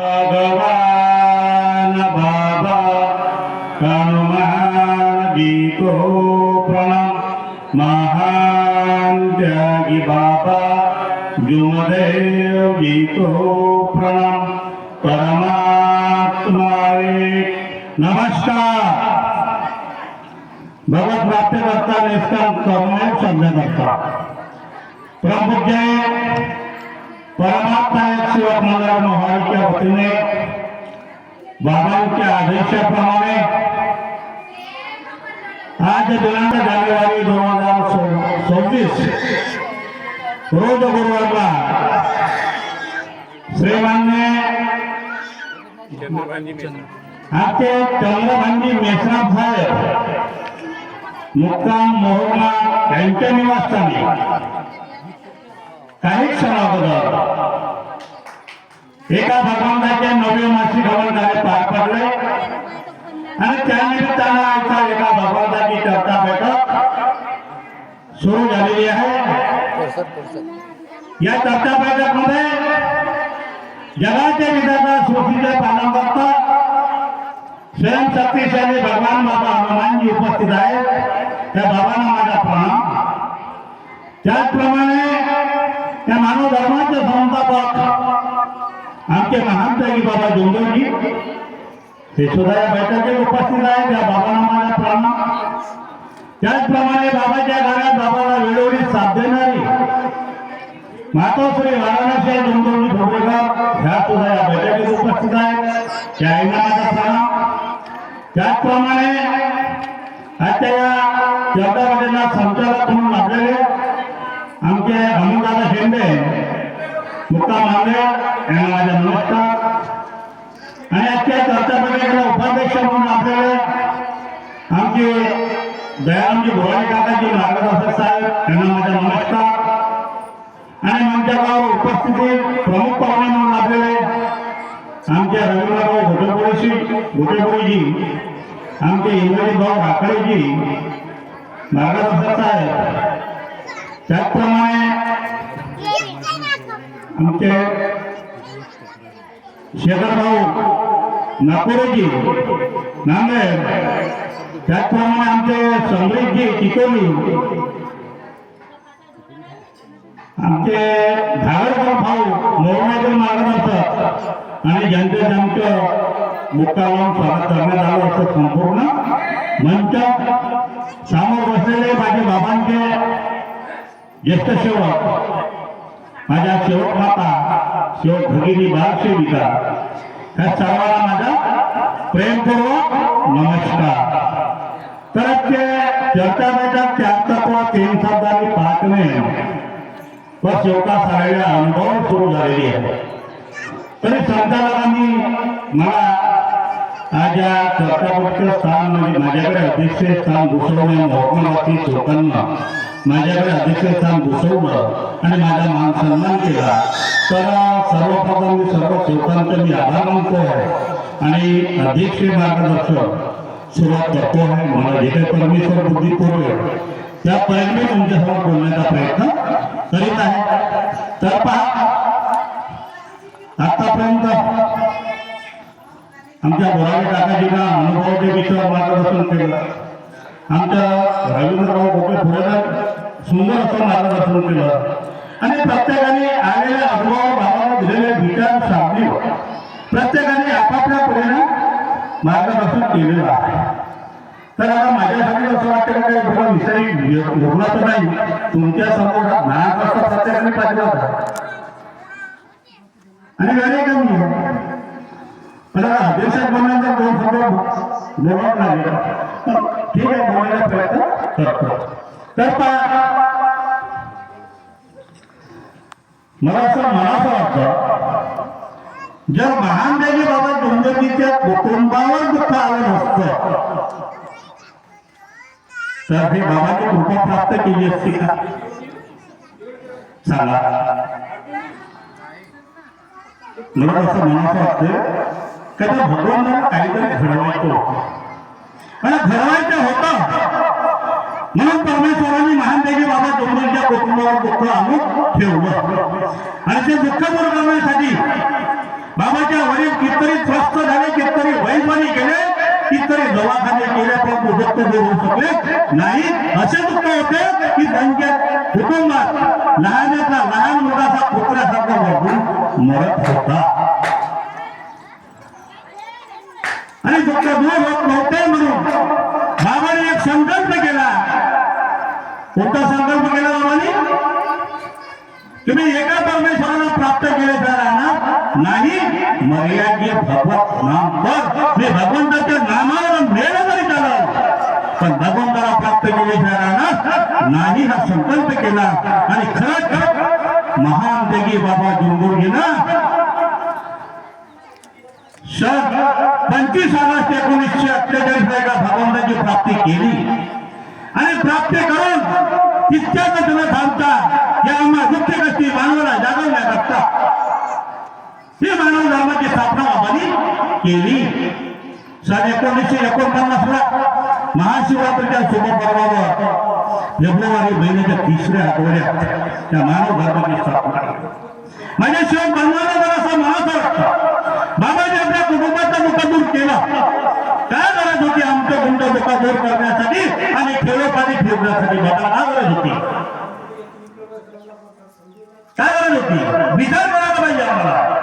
भगवान बाबा हनुमान जी को प्रणाम। महान त्यागी बाबा जुमदेव जी को प्रणाम। परमात्मा एक नमस्कार। भगवत प्राप्त करता निष्काम करणे समजा करता प्रभुजय परमात्मा एक सेवक मंडळ मोहाळीच्या वतीने बाबांच्या आदेशाप्रमाणे आज दिनांक जानेवारी 2026 रोज गुरुवारला श्रीमान्य आमचे चंद्रभानजी मेश्राम साहेब मुक्काम मोहोळा यांच्या निवासस्थानी काही क्षणाअगोदर एका भगवंताच्या नवव्या मासिक हवन कार्य पार पडले आणि त्यानिमित्तानं आता एका भगवंताची चर्चा बैठक सुरू झालेली आहे। या चर्चा बैठकमध्ये जगाच्या विधाता सृष्टीचे पालन करता स्वयं शक्तिशाली भगवान बाबा हनुमानजी उपस्थित आहेत। त्या बाबांना माझा प्रणाम। त्याचप्रमाणे त्या मानव धर्माचे संस्थापक आमचे महान त्यागी बाबा जुमदेवजी हे सुद्धा या बैठकीत उपस्थित आहेत। त्या बाबांना माझा प्रणाम। त्याचप्रमाणे बाबाच्या घरात बाबाला वेळोवेळी साथ देणारी मातोश्री वाराणसी जुमदेवजी ढोबळेकर ह्या सुद्धा या बैठकीत उपस्थित आहेत। त्याईंना माझा प्रणाम। त्याचप्रमाणे आजच्या या चर्चाबैठकीला संचालक म्हणून आपल्याला आमचे अमोलदादा शेंडे मुक्काम आंबे यांना माझा नमस्कार। आणि आजच्या चर्चा बैठकीला उपाध्यक्ष म्हणून आपल्याला आमचे दयारामजी भोवाळे काकाजी मार्गदर्शक साहेब यांना माझा नमस्कार। आणि मंचावर उपस्थित प्रमुख पाहुणे म्हणून आपल्याला आमचे रवींद्रभाऊ घोटेपुरीजी आमचे इंद्रजित भाऊ राखडेजी मार्गदर्शक साहेब। त्याचप्रमाणे आमचे शेखरभाऊ नागपुरेजी नांदेड। त्याचप्रमाणे आमचे समृद्धजी चिकोली, आमचे धागडकर भाऊ मोरण्याचे मार्गदर्शक आणि जनतेचे आमचं मुक्कामावर स्वागत करण्यात आलं असं संपूर्ण मंच समोर बसलेले माझे बाबांचे ज्येष्ठ सेवक माझ्या सेवक माता सेवक भगिनी बालसेविका ह्या सर्वांना माझा प्रेमपूर्वक नमस्कार। तर ते चर्चा बैठक 73 शब्दांनी पाहणे व सेवका सगळ्या अनुभव सुरू झालेली आहे। तरी संचालकांनी मला आज या चर्चा बैठकीचं स्थान म्हणजे माझ्याकडे अध्यक्ष स्थान घुसवणे मोहम्मदवासी सेवकांना माझ्याकडे अध्यक्ष स्थान घुसवलं आणि माझा मान सन्मान केला। तर सर्वप्रथम मी सर्व सेवकांचे मी आभार मानतो आहे आणि अध्यक्ष मार्गदर्शक सुरुवात करतो आहे। मला जे काही परमेश्वर बुद्धी पुरवेल त्या पहिले तुमच्यासमोर बोलण्याचा प्रयत्न करीत आहे। तर पहा, आतापर्यंत आमच्या बोराडे काकाजींना अनुभवाच्या विषयावर मार्गदर्शन केलं। आमच्या रवींद्रभाऊ घोटेपुरेकर सुंदर असं मार्गदर्शन केलं आणि प्रत्येकाने आलेल्या अनुभव बाबाला दिलेले विचार साधले प्रत्येकाने आपापल्या परीने मार्गदर्शन केलेलं आहे। तर आता माझ्यासाठी असं वाटतं की काही बघा विषय योगनाचं नाही, तुमच्या समोर ज्ञान असं प्रत्येकाने पाहिलं होतं आणि वेळही कमी आहे। पण देशात बनवण्याचा 2 शब्द बोलत नाही, ठीक आहे, बोलण्याचा प्रयत्न करतो। तर मला असं वाटतं जर महान त्यागी बाबा जुमदेवजीच्या कुटुंबावर दुःख आलं नसतं तर हे बाबाची कृपा प्राप्त केली असती का सांगा। मला असं म्हणायचं वाटतं का त्या भगवंताला काहीतरी घडवायचं आणि घडवायचं होतं म्हणून परमेश्वरांनी महान त्यागी बाबा जुमदेवजीच्या कुटुंबावर दुःख आणून ठेवलं आणि ते दुःख दूर करण्यासाठी बाबाच्या वडील दवाखाने केले पण दुःख दूर होऊ शकले नाही. असे दुःख होते की त्यांच्या कुटुंबात लहानाचा लहान मुलाचा कुत्र्यासारखा वागून मरत होता आणि दुःख दूर होत नव्हते. म्हणून बाबाने एक संकल्प केला. कोणता संकल्प केला बाबांनी? तुम्ही एका परमेश्वराला प्राप्त केले तर राहणार नाही. मर्यादित भगवत नाम तर मी भगवंताच्या नामावर मेलं तरी चालल पण भगवंताला प्राप्त केल्याशिवाय राहणार नाही हा संकल्प केला. आणि खरंच महान देगी बाबा जुंगुर्गीनं 25 ऑगस्ट 1948 एका भगवंताची प्राप्ती केली आणि प्राप्ती करून तितक्याच त्याला थांबता या आम्हा दुःख कष्टी मानवाला जागवण्याकरता ही मानव धर्माची स्थापना बाबांनी केली. सन 1949 ला महाशिवरात्रीच्या शुभपर्वावर फेब्रुवारी महिन्याच्या 3ऱ्या आठवड्यात त्या मानव धर्माची स्थापना केली. माझ्या शिवाय बनवायला जर असं मनात वाटतं बाबाजी आपल्या कुटुंबाचा दुःख दूर केला. काय गरज होती आमचं गुंड दुःख दूर करण्यासाठी आणि खेळोपाणी फिरण्यासाठी बाबा काय गरज होती? काय गरज होती? विचार करायला पाहिजे आम्हाला.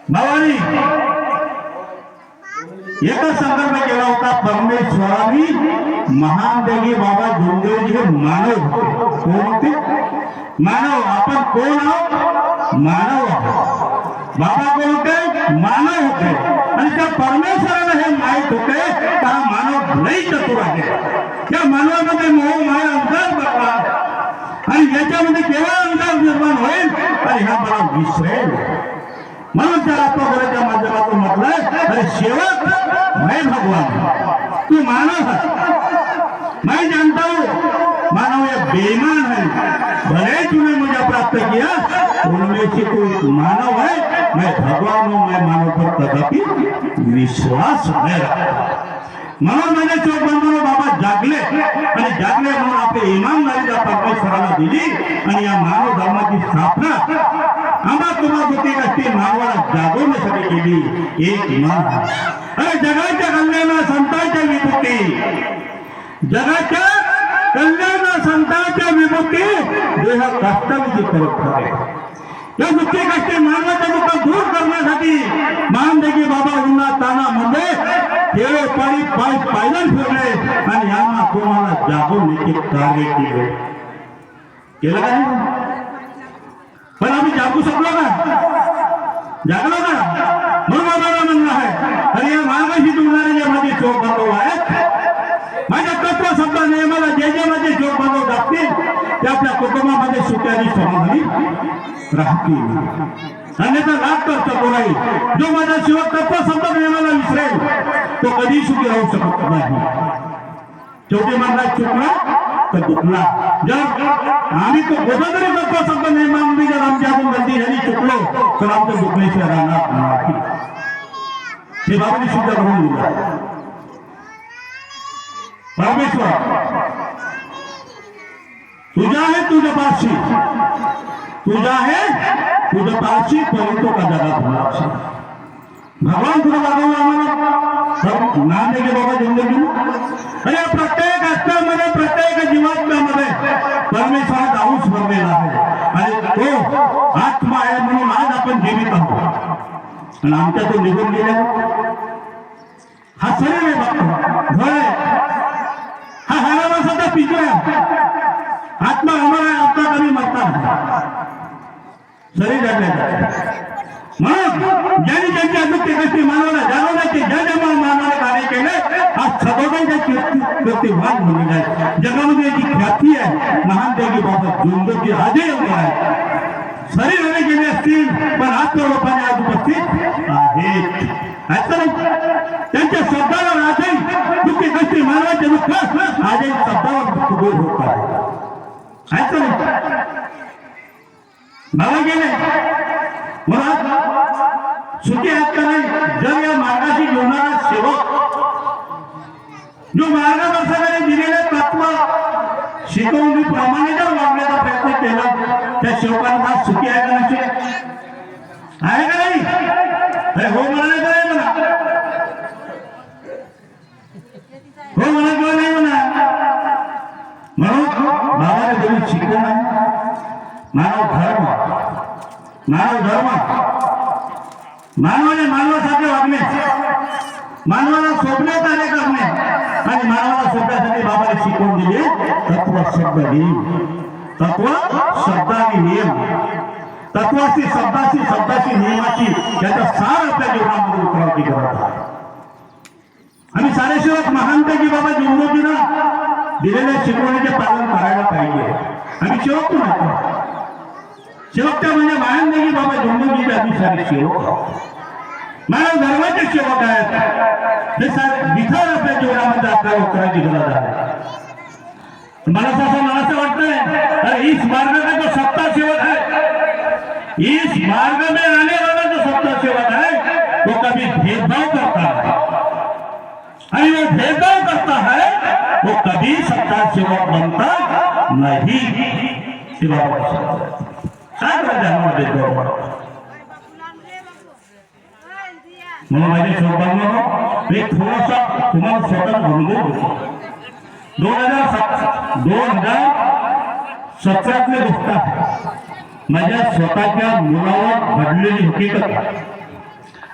बाबांनी एकच संकल्प केला होता. परमेश्वरांनी महान देगी बाबा जुंगुर्गी हे मानव होते. कोण होते? मानव. आपण कोण आहोत? मानव आहोत. बाबा कोण होते? मानव होते. आणि त्या परमेश्वराला हे माहित होते का हा मानव लई चतुर आहे. त्या मानवामध्ये मोह माया अंतर पडला आणि याच्यामध्ये केवळ अंतर निर्माण होईल आणि हा मला विसरेल. म्हणून त्या आत्मबळाच्या माध्यमातून म्हटलं अरे सेवक मैं भगवान तू मानव है. मैं जानता हूँ मानव ये बेईमान है. भले तूने मुझे प्राप्त किया उनमें से तू मानव है. मैं भगवान हूँ. मैं मानव पर कदापि विश्वास नहीं रखता. म्हणून माझे चोख बंधू बाबा जागले आणि जागले म्हणून आपली इमानदारी परमेश्वराला दिली आणि या मानव धर्माची स्थापना आम्हा तुम्हा दुःखी कष्टी मानवाला जागवण्यासाठी केली. एक मन अरे जगाच्या कल्याणा संतांच्या विभूती जगाच्या कल्याणा संतांच्या विभूती देह कष्टाची परत आहे. या दुःखी कष्टी मानवाचं दुःख दूर करण्यासाठी महानदेगी बाबा उन्हा तानामध्ये खेळ पाणी पाय पायदल फिरले आणि यांना तुम्हाला जागवण्याचे कार्य केले. केलं का? पण आम्ही जागू शकलो ना? जागलो ना? म्हणून बाबाला म्हणणं आहे आणि या मार्गाशी जुळणारे जे माझे चोख बांधव आहेत माझ्या तत्व शब्द नियमाला जे जे माझे चोख बांधव टाकतील ते आपल्या कुटुंबामध्ये सुखाने समाधानी राहतील. अन्यथा लाभ करतो कोणाही. जो माझ्या शिवाय तत्व शब्द नियमाला विसरेल तो कधी सुखी राहू शकत नाही. शेवटी माझा चुकला तर दुखला. जर आम्ही तो गोदावरी तत्व शब्द नियमामध्ये जर आमच्याकडून गलती झाली चुकलो तर आमचं दुखण्याशिवाय राहणार नाही. हे बाबांनी सिद्ध करून दिलं. परमेश्वर तुझा है तुझ्या पाशी तुझा है तुझ्या पाशी परंतु का जगात होणार. भगवान तुला दाखवलं आम्हाला नाम देगे बाबा जिंदगी. अरे प्रत्येक आत्म्यामध्ये प्रत्येक जीवात्म्यामध्ये परमेश्वराचा अंश भरलेला आहे आणि तो आत्मा आहे म्हणून आज आपण जीवित आहोत. आणि आमच्यातून निघून गेले हा शरीर आहे बघतो घर आहे हा हारावासाचा पिंजरा. आत्मा अमर आहे. आत्मा कधी मरता शरीर जागले. म्हणून ज्यांनी त्यांच्या दुःखी कष्टी मानवाला जागवण्याचे ज्या ज्या मानवाने कार्य केले आज सगळ्यांच्या कीर्तिवान म्हणून आहे. जगामध्ये जी ख्याती आहे महान देगी बाबा जुंगुर्गी आजही एवढी आहे. शरीराने गेले असतील पण आत्मरूपाने आज उपस्थित आहेत. त्यांच्या शब्दावर आजही दुःखी कष्टी मानवाचे दुःख आजही शब्दावर दुःख दूर होत आहे. बाबा गेले सुखी आहेत का नाही? जर या मार्गाशी जोडणारा सेवक जो मार्गदर्शकाने दिलेले तत्व शिकवून मी प्रमाणे जर वागण्याचा प्रयत्न केला त्या सेवकांना सुखी आहे का नाही? आहे का नाही? हो म्हणाले काय म्हणा मानव धर्म, मानवाने मानवासारखे वागणे, मानवाला सोपणे कार्य करणे आणि मानवाला सोपण्यासाठी बाबाने शिकवून दिले तत्व शब्द नियम, तत्व शब्द आणि नियम, तत्वाची शब्दाची नियमाची याचा सार आपल्या जीवनामध्ये उतरवण्याची गरज आहे. आम्ही सारे सेवक महानपैकी बाबा जन्मोजींना दिलेल्या शिकवणीचे पालन करायला पाहिजे. आम्ही सेवक पण आहोत. सेवकच्या म्हणजे महानपैकी बाबा जन्मोजीचे आम्ही सारे सेवक आहोत. मानव धर्माचे सेवक आहेत. हे सारे विचार आपल्या जीवनामध्ये आपल्याला उतरायची गरज आहे. मला असं वाटतंय अरे इस मार्ग में जो सत्ता सेवक है, इस मार्ग में आने वाला जो सत्ता सेवक है वो कभी भेदभाव करता है और वो भेदभाव करता है वो कभी सत्ता सेवक बनता नहीं. म्हणून माझे सौभाग्य एक थोडासा तुम्हाला स्वतः अनुभव 2017 गोष्ट आहे. माझ्या स्वतःच्या मुलावर घडलेली हकीकत.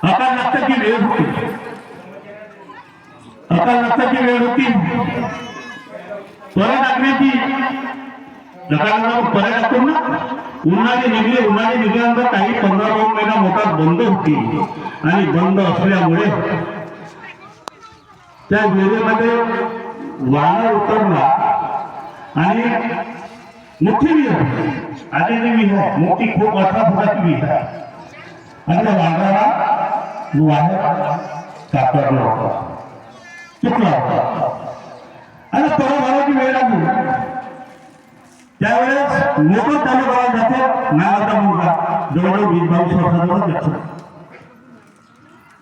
अकाल लागताची वेळ होती, अकाल लागताची वेळ होती. परत टाकण्याची परत टाकतो ना, उन्हाळी निघल्यानंतर काही 15-2 महिना मोटार बंद होती आणि बंद असल्यामुळे त्या वेळेमध्ये वानर उतरला आणि मोठी विहीर आलेली विहीर मोठी खूप 18 फुटाची विहीर आणि त्या वानराला वाहेर कापडला होता, चुकला होता आणि परत भरायची वेळ लागली. त्यावेळेस मोटर चालू करायला जाते नावाचा मुलगा जवळजवळ 20-22 वर्षाचा जातो.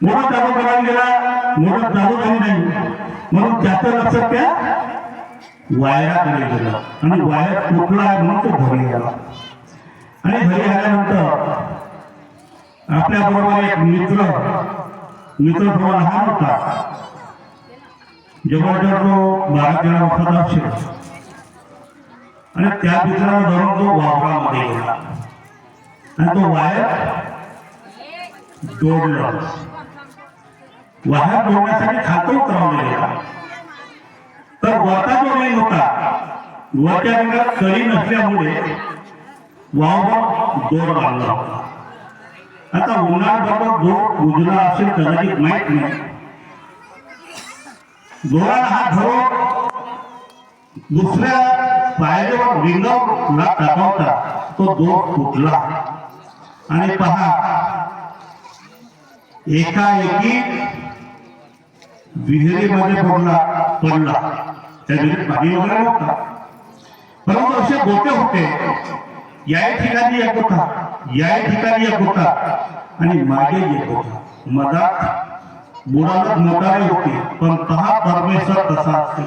मोटर चालू करायला गेला, मोटर चालू झाली नाही म्हणून त्याचं लक्ष त्या वायराकडे गेलं आणि वायर तुटला म्हणून तो घरी गेला. आणि घरी आल्यानंतर आपल्या बरोबर एक मित्र थोडा लहान होता, जवळजवळ तो 12-13 वर्षाचा असेल. आणि त्या मित्राला धरून तो वावरामध्ये गेला आणि तो वायर जोडला. वायर जोडण्यासाठी खातं उतरवलं गेला तर वरचा जो रेल होता, वरच्या रेल्वेला कळी नसल्यामुळे वावर दोर बांधला होता. आता उन्हाळ्याबरोबर दोर उजला असेल कदाचित माहित नाही. दोराला हात धरून दुसऱ्या पायरीवर रिंगवला टाकवता तो दोर फुटला आणि पहा एकाएकी विहिरीमध्ये पडला. त्या विहिरीत पाणी वगैरे नव्हतं, परंतु असे गोटे होते. या ठिकाणी एक होता, या ठिकाणी एक होता आणि मागे एक होता. मधात बुडाला मोटारी होती, पण पहा परमेश्वर कसा असते.